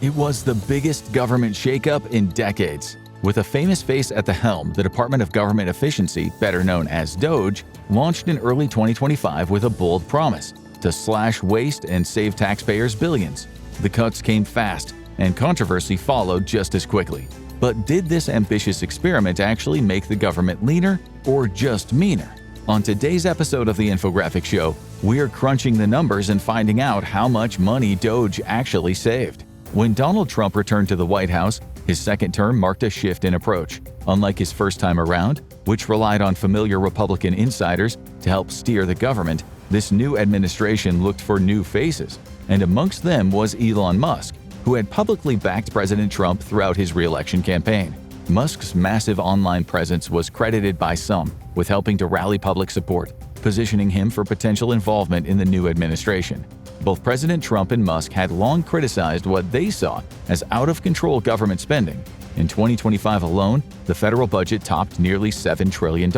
It was the biggest government shakeup in decades. With a famous face at the helm, the Department of Government Efficiency, better known as Doge, launched in early 2025 with a bold promise to slash waste and save taxpayers billions. The cuts came fast, and controversy followed just as quickly. But did this ambitious experiment actually make the government leaner or just meaner? On today's episode of the Infographic Show, we're crunching the numbers and finding out how much money Doge actually saved. When Donald Trump returned to the White House, his second term marked a shift in approach. Unlike his first time around, which relied on familiar Republican insiders to help steer the government, this new administration looked for new faces, and amongst them was Elon Musk, who had publicly backed President Trump throughout his re-election campaign. Musk's massive online presence was credited by some with helping to rally public support, positioning him for potential involvement in the new administration. Both President Trump and Musk had long criticized what they saw as out-of-control government spending. In 2025 alone, the federal budget topped nearly $7 trillion,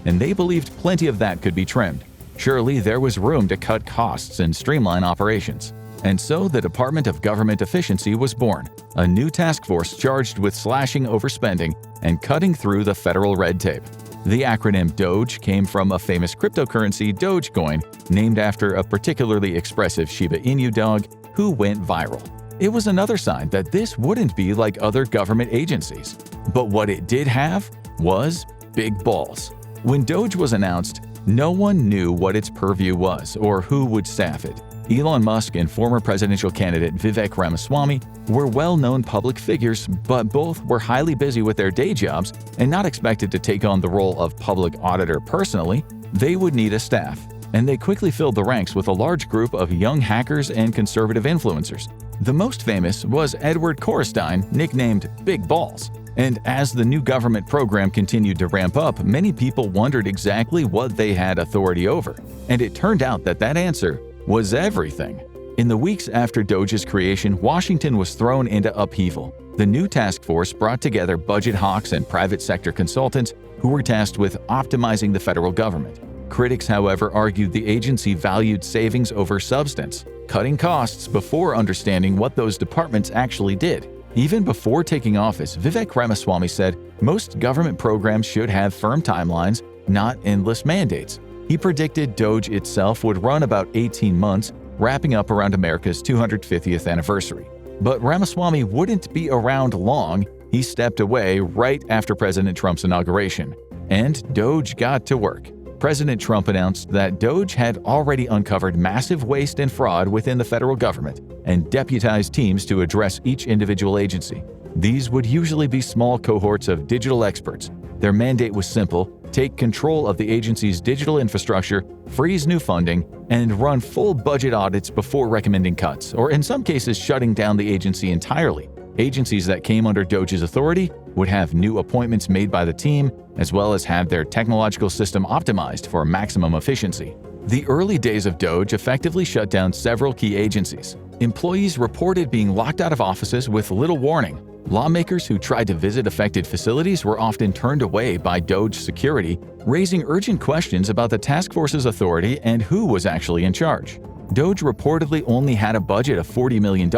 and they believed plenty of that could be trimmed. Surely there was room to cut costs and streamline operations. And so the Department of Government Efficiency was born, a new task force charged with slashing overspending and cutting through the federal red tape. The acronym Doge came from a famous cryptocurrency, Dogecoin, named after a particularly expressive Shiba Inu dog who went viral. It was another sign that this wouldn't be like other government agencies. But what it did have was big balls. When Doge was announced, no one knew what its purview was or who would staff it. Elon Musk and former presidential candidate Vivek Ramaswamy were well-known public figures, but both were highly busy with their day jobs and not expected to take on the role of public auditor personally. They would need a staff, and they quickly filled the ranks with a large group of young hackers and conservative influencers. The most famous was Edward Korestein, nicknamed Big Balls. And as the new government program continued to ramp up, many people wondered exactly what they had authority over. And it turned out that answer was everything. In the weeks after Doge's creation, Washington was thrown into upheaval. The new task force brought together budget hawks and private sector consultants who were tasked with optimizing the federal government. Critics, however, argued the agency valued savings over substance, cutting costs before understanding what those departments actually did. Even before taking office, Vivek Ramaswamy said most government programs should have firm timelines, not endless mandates. He predicted Doge itself would run about 18 months, wrapping up around America's 250th anniversary. But Ramaswamy wouldn't be around long. He stepped away right after President Trump's inauguration, and Doge got to work. President Trump announced that Doge had already uncovered massive waste and fraud within the federal government and deputized teams to address each individual agency. These would usually be small cohorts of digital experts. Their mandate was simple: take control of the agency's digital infrastructure, freeze new funding, and run full budget audits before recommending cuts, or in some cases shutting down the agency entirely. Agencies that came under Doge's authority would have new appointments made by the team, as well as have their technological system optimized for maximum efficiency. The early days of Doge effectively shut down several key agencies. Employees reported being locked out of offices with little warning. Lawmakers who tried to visit affected facilities were often turned away by Doge security, raising urgent questions about the task force's authority and who was actually in charge. Doge reportedly only had a budget of $40 million,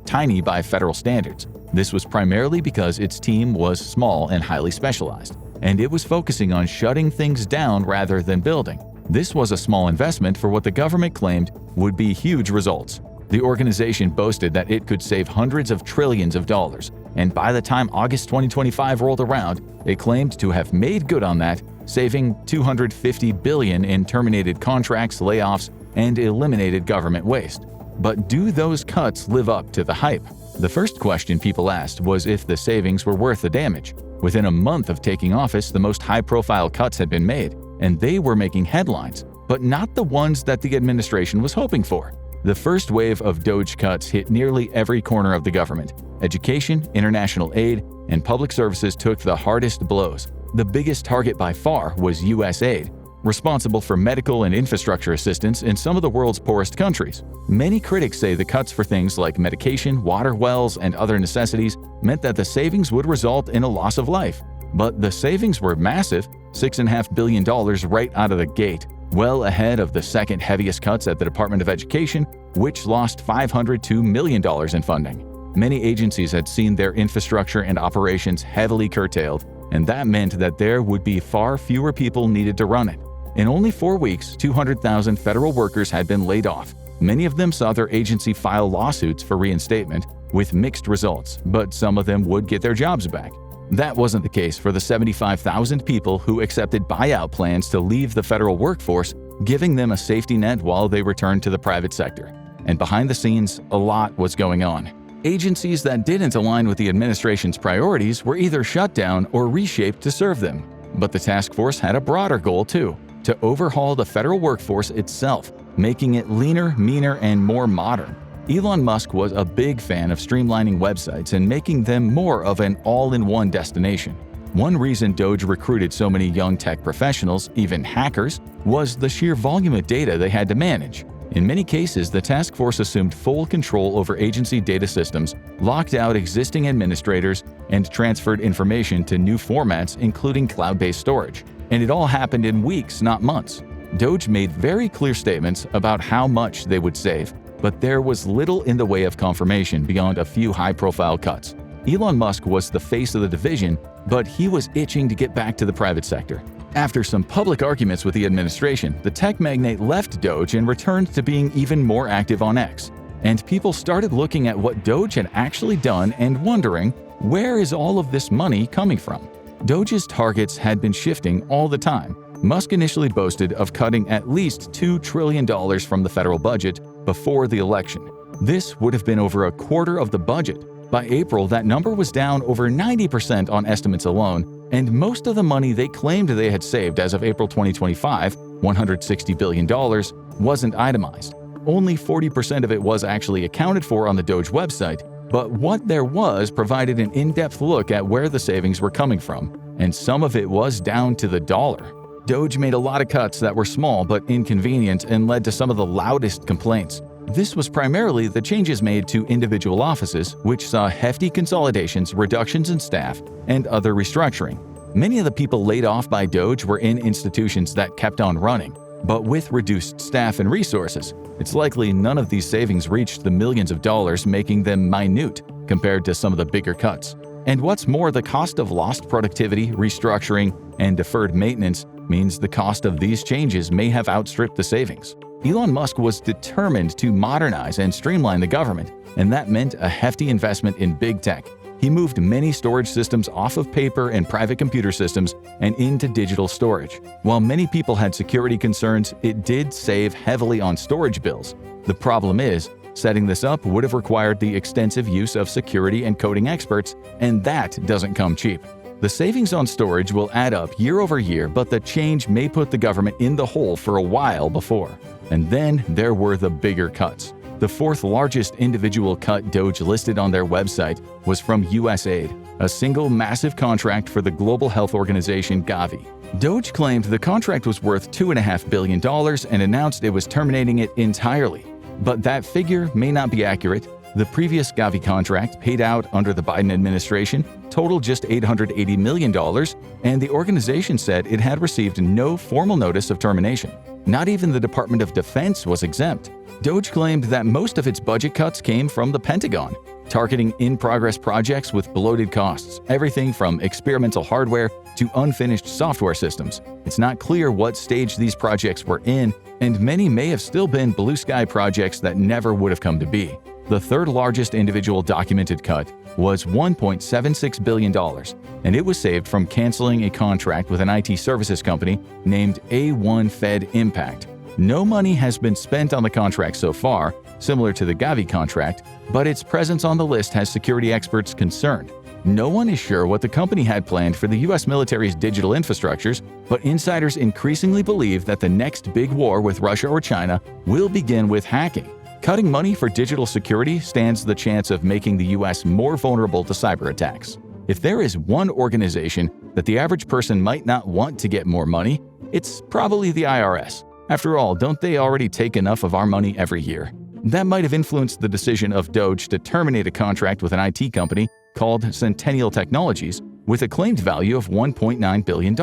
tiny by federal standards. This was primarily because its team was small and highly specialized, and it was focusing on shutting things down rather than building. This was a small investment for what the government claimed would be huge results. The organization boasted that it could save hundreds of trillions of dollars, and by the time August 2025 rolled around, it claimed to have made good on that, saving $250 billion in terminated contracts, layoffs, and eliminated government waste. But do those cuts live up to the hype? The first question people asked was if the savings were worth the damage. Within a month of taking office, the most high-profile cuts had been made, and they were making headlines, but not the ones that the administration was hoping for. The first wave of Doge cuts hit nearly every corner of the government. Education, international aid, and public services took the hardest blows. The biggest target by far was U.S. aid, responsible for medical and infrastructure assistance in some of the world's poorest countries. Many critics say the cuts for things like medication, water wells, and other necessities meant that the savings would result in a loss of life. But the savings were massive, $6.5 billion right out of the gate, well ahead of the second heaviest cuts at the Department of Education, which lost $502 million in funding. Many agencies had seen their infrastructure and operations heavily curtailed, and that meant that there would be far fewer people needed to run it. In only 4 weeks, 200,000 federal workers had been laid off. Many of them saw their agency file lawsuits for reinstatement, with mixed results, but some of them would get their jobs back. That wasn't the case for the 75,000 people who accepted buyout plans to leave the federal workforce, giving them a safety net while they returned to the private sector. And behind the scenes, a lot was going on. Agencies that didn't align with the administration's priorities were either shut down or reshaped to serve them. But the task force had a broader goal too, to overhaul the federal workforce itself, making it leaner, meaner, and more modern. Elon Musk was a big fan of streamlining websites and making them more of an all-in-one destination. One reason Doge recruited so many young tech professionals, even hackers, was the sheer volume of data they had to manage. In many cases, the task force assumed full control over agency data systems, locked out existing administrators, and transferred information to new formats, including cloud-based storage. And it all happened in weeks, not months. Doge made very clear statements about how much they would save, but there was little in the way of confirmation beyond a few high-profile cuts. Elon Musk was the face of the division, but he was itching to get back to the private sector. After some public arguments with the administration, the tech magnate left Doge and returned to being even more active on X. And people started looking at what Doge had actually done and wondering, where is all of this money coming from? Doge's targets had been shifting all the time. Musk initially boasted of cutting at least $2 trillion from the federal budget before the election. This would have been over a quarter of the budget. By April, that number was down over 90% on estimates alone, and most of the money they claimed they had saved as of April 2025, $160 billion, wasn't itemized. Only 40% of it was actually accounted for on the Doge website, but what there was provided an in-depth look at where the savings were coming from, and some of it was down to the dollar. Doge made a lot of cuts that were small but inconvenient and led to some of the loudest complaints. This was primarily the changes made to individual offices, which saw hefty consolidations, reductions in staff, and other restructuring. Many of the people laid off by Doge were in institutions that kept on running, but with reduced staff and resources, it's likely none of these savings reached the millions of dollars, making them minute compared to some of the bigger cuts. And what's more, the cost of lost productivity, restructuring, and deferred maintenance means the cost of these changes may have outstripped the savings. Elon Musk was determined to modernize and streamline the government, and that meant a hefty investment in big tech. He moved many storage systems off of paper and private computer systems and into digital storage. While many people had security concerns, it did save heavily on storage bills. The problem is, setting this up would have required the extensive use of security and coding experts, and that doesn't come cheap. The savings on storage will add up year over year, but the change may put the government in the hole for a while before. And then there were the bigger cuts. The fourth largest individual cut Doge listed on their website was from USAID, a single massive contract for the global health organization Gavi. Doge claimed the contract was worth $2.5 billion and announced it was terminating it entirely. But that figure may not be accurate. The previous Gavi contract, paid out under the Biden administration, totaled just $880 million, and the organization said it had received no formal notice of termination. Not even the Department of Defense was exempt. Doge claimed that most of its budget cuts came from the Pentagon, targeting in-progress projects with bloated costs, everything from experimental hardware to unfinished software systems. It's not clear what stage these projects were in, and many may have still been blue sky projects that never would have come to be. The third largest individual documented cut was $1.76 billion, and it was saved from canceling a contract with an IT services company named A1 Fed Impact. No money has been spent on the contract so far, similar to the Gavi contract, but its presence on the list has security experts concerned. No one is sure what the company had planned for the U.S. military's digital infrastructures, but insiders increasingly believe that the next big war with Russia or China will begin with hacking. Cutting money for digital security stands the chance of making the U.S. more vulnerable to cyber attacks. If there is one organization that the average person might not want to get more money, it's probably the IRS. After all, don't they already take enough of our money every year? That might have influenced the decision of Doge to terminate a contract with an IT company called Centennial Technologies with a claimed value of $1.9 billion,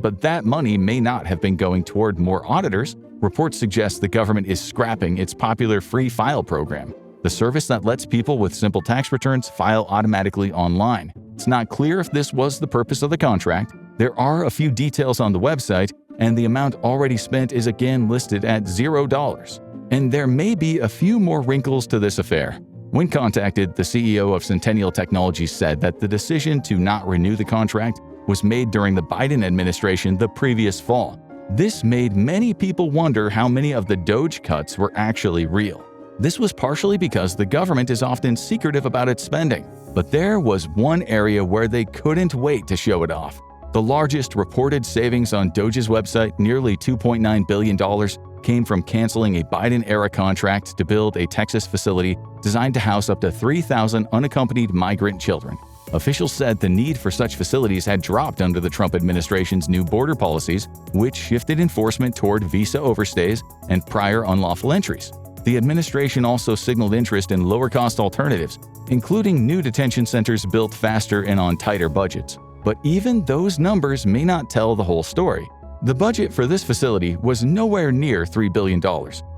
but that money may not have been going toward more auditors. Reports suggest the government is scrapping its popular free file program. the service that lets people with simple tax returns file automatically online. It's not clear if this was the purpose of the contract. There are a few details on the website, and the amount already spent is again listed at $0. And there may be a few more wrinkles to this affair. When contacted, the CEO of Centennial Technologies said that the decision to not renew the contract was made during the Biden administration the previous fall. This made many people wonder how many of the Doge cuts were actually real. This was partially because the government is often secretive about its spending, but there was one area where they couldn't wait to show it off. The largest reported savings on Doge's website, nearly $2.9 billion, came from canceling a Biden-era contract to build a Texas facility designed to house up to 3,000 unaccompanied migrant children. Officials said the need for such facilities had dropped under the Trump administration's new border policies, which shifted enforcement toward visa overstays and prior unlawful entries. The administration also signaled interest in lower-cost alternatives, including new detention centers built faster and on tighter budgets. But even those numbers may not tell the whole story. The budget for this facility was nowhere near $3 billion.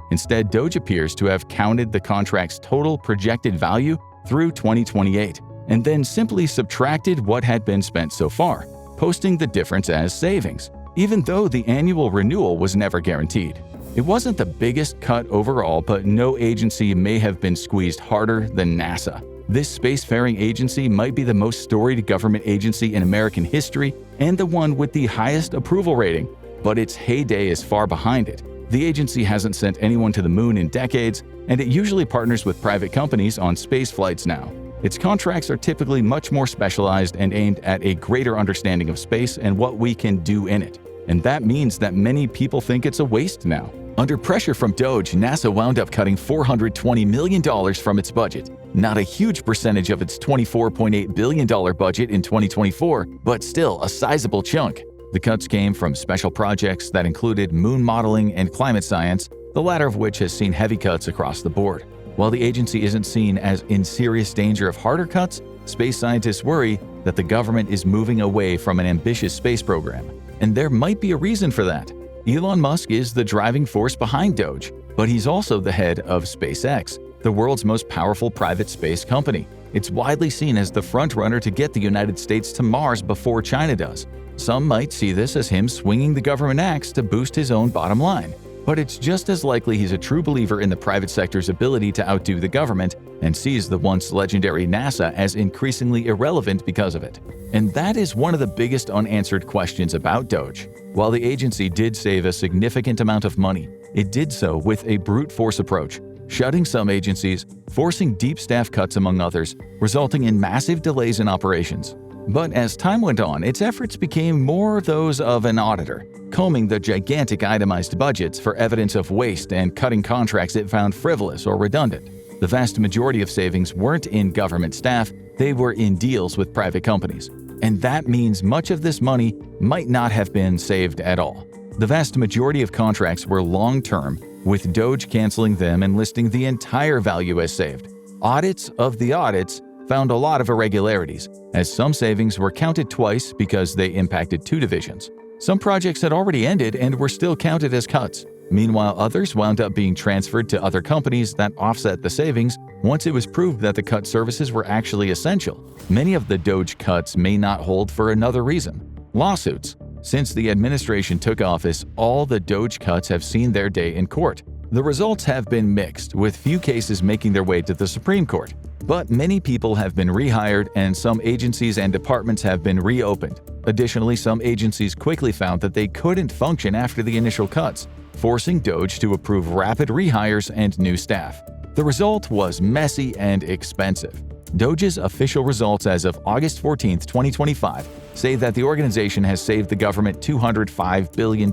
Instead, Doge appears to have counted the contract's total projected value through 2028, and then simply subtracted what had been spent so far, posting the difference as savings, even though the annual renewal was never guaranteed. It wasn't the biggest cut overall, but no agency may have been squeezed harder than NASA. This spacefaring agency might be the most storied government agency in American history and the one with the highest approval rating, but its heyday is far behind it. The agency hasn't sent anyone to the moon in decades, and it usually partners with private companies on space flights now. Its contracts are typically much more specialized and aimed at a greater understanding of space and what we can do in it. And that means that many people think it's a waste now. Under pressure from Doge, NASA wound up cutting $420 million from its budget. Not a huge percentage of its $24.8 billion budget in 2024, but still a sizable chunk. The cuts came from special projects that included moon modeling and climate science, the latter of which has seen heavy cuts across the board. While the agency isn't seen as in serious danger of harder cuts, space scientists worry that the government is moving away from an ambitious space program. And there might be a reason for that. Elon Musk is the driving force behind Doge, but he's also the head of SpaceX, the world's most powerful private space company. It's widely seen as the frontrunner to get the United States to Mars before China does. Some might see this as him swinging the government axe to boost his own bottom line. But it's just as likely he's a true believer in the private sector's ability to outdo the government and sees the once legendary NASA as increasingly irrelevant because of it. And that is one of the biggest unanswered questions about Doge. While the agency did save a significant amount of money, it did so with a brute force approach, shutting some agencies, forcing deep staff cuts among others, resulting in massive delays in operations. But as time went on, its efforts became more those of an auditor, combing the gigantic itemized budgets for evidence of waste and cutting contracts it found frivolous or redundant. The vast majority of savings weren't in government staff, they were in deals with private companies. And that means much of this money might not have been saved at all. The vast majority of contracts were long-term, with Doge canceling them and listing the entire value as saved. Audits of the audits found a lot of irregularities, as some savings were counted twice because they impacted two divisions. Some projects had already ended and were still counted as cuts. Meanwhile, others wound up being transferred to other companies that offset the savings once it was proved that the cut services were actually essential. Many of the Doge cuts may not hold for another reason: lawsuits. Since the administration took office, all the Doge cuts have seen their day in court. The results have been mixed, with few cases making their way to the Supreme Court. But many people have been rehired and some agencies and departments have been reopened. Additionally, some agencies quickly found that they couldn't function after the initial cuts, forcing Doge to approve rapid rehires and new staff. The result was messy and expensive. Doge's official results as of August 14, 2025, say that the organization has saved the government $205 billion,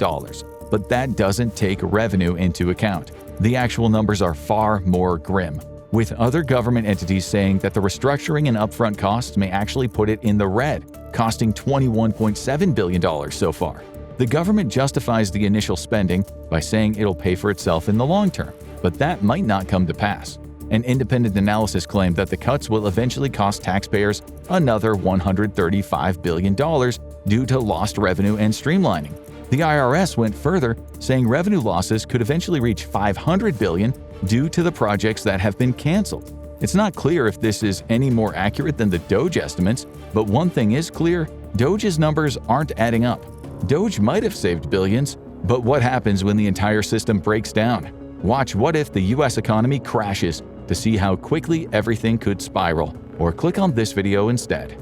but that doesn't take revenue into account. The actual numbers are far more grim, with other government entities saying that the restructuring and upfront costs may actually put it in the red, costing $21.7 billion so far. The government justifies the initial spending by saying it'll pay for itself in the long term, but that might not come to pass. An independent analysis claimed that the cuts will eventually cost taxpayers another $135 billion due to lost revenue and streamlining. The IRS went further, saying revenue losses could eventually reach $500 billion due to the projects that have been canceled. It's not clear if this is any more accurate than the Doge estimates, but one thing is clear: Doge's numbers aren't adding up. Doge might have saved billions, but what happens when the entire system breaks down? Watch What If the US Economy Crashes to see how quickly everything could spiral, or click on this video instead.